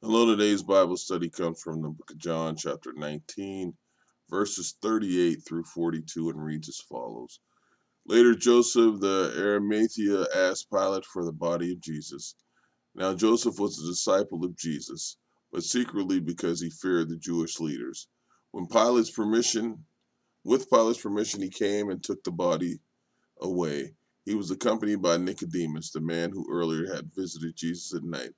Hello, today's Bible study comes from the book of John, chapter 19, verses 38 through 42, and reads as follows. Later, Joseph the Arimathea asked Pilate for the body of Jesus. Now, Joseph was a disciple of Jesus, but secretly because he feared the Jewish leaders. With Pilate's permission, he came and took the body away. He was accompanied by Nicodemus, the man who earlier had visited Jesus at night.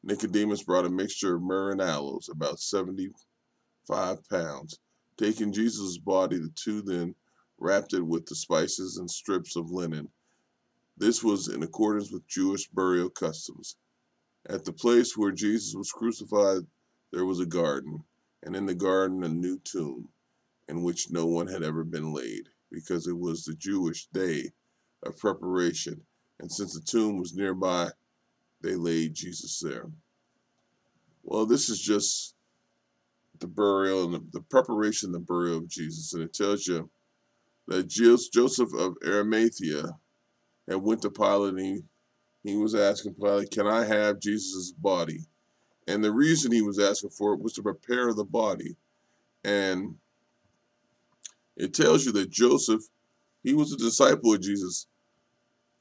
Nicodemus brought a mixture of myrrh and aloes, about 75 pounds. Taking Jesus' body, the two then wrapped it with the spices and strips of linen. This was in accordance with Jewish burial customs. At the place where Jesus was crucified, there was a garden, and in the garden a new tomb, in which no one had ever been laid, because it was the Jewish day of preparation, and since the tomb was nearby, they laid Jesus there. Well, this is just the burial and the preparation, the burial of Jesus. And it tells you that Joseph of Arimathea had went to Pilate and he was asking Pilate, can I have Jesus' body? And the reason he was asking for it was to prepare the body. And it tells you that Joseph, he was a disciple of Jesus,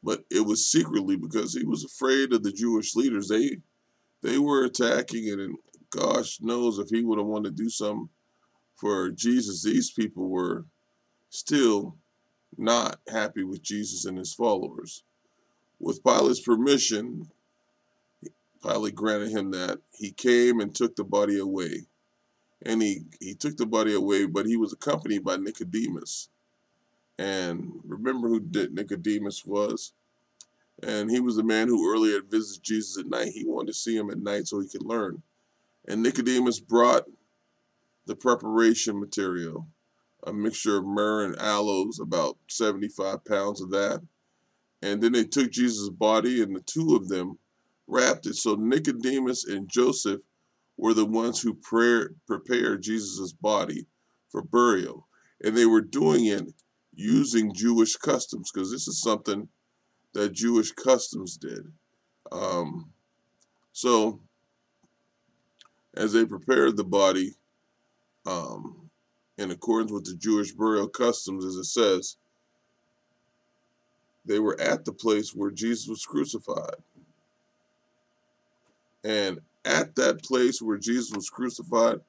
but it was secretly because he was afraid of the Jewish leaders. They were attacking it, and gosh knows if he would have wanted to do something for Jesus, these people were still not happy with Jesus and his followers. With Pilate's permission, Pilate granted him that. He came and took the body away. And he took the body away, but he was accompanied by Nicodemus. And remember who Nicodemus was? And he was the man who earlier had visited Jesus at night. He wanted to see him at night so he could learn. And Nicodemus brought the preparation material, a mixture of myrrh and aloes, about 75 pounds of that. And then they took Jesus' body, and the two of them wrapped it. So Nicodemus and Joseph were the ones who prepared Jesus' body for burial. And they were doing it using Jewish customs, because this is something that Jewish customs did. So as they prepared the body, in accordance with the Jewish burial customs, as it says, they were at the place where Jesus was crucified. And at that place where Jesus was crucified,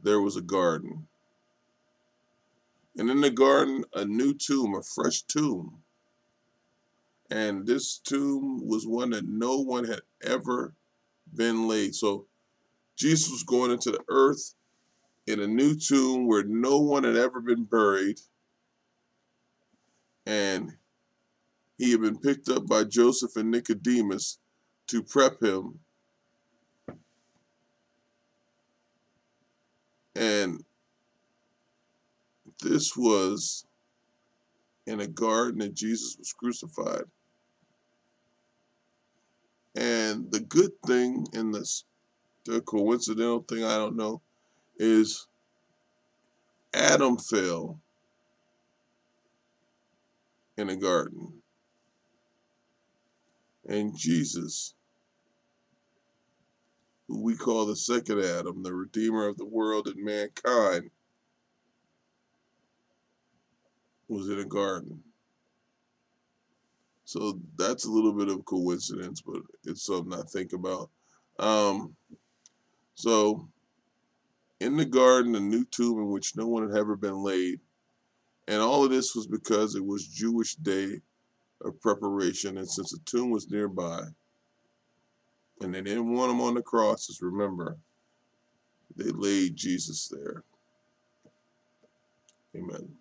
there was a garden. And in the garden, a new tomb, a fresh tomb. And this tomb was one that no one had ever been laid. So Jesus was going into the earth in a new tomb where no one had ever been buried. And he had been picked up by Joseph and Nicodemus to prep him. And this was in a garden that Jesus was crucified. And the good thing in this, the coincidental thing, I don't know, is Adam fell in a garden. And Jesus, who we call the second Adam, the Redeemer of the world and mankind, was in a garden. So that's a little bit of coincidence, but it's something I think about. So in the garden, a new tomb in which no one had ever been laid. And all of this was because it was Jewish day of preparation. And since the tomb was nearby, and they didn't want him on the crosses, remember, they laid Jesus there. Amen.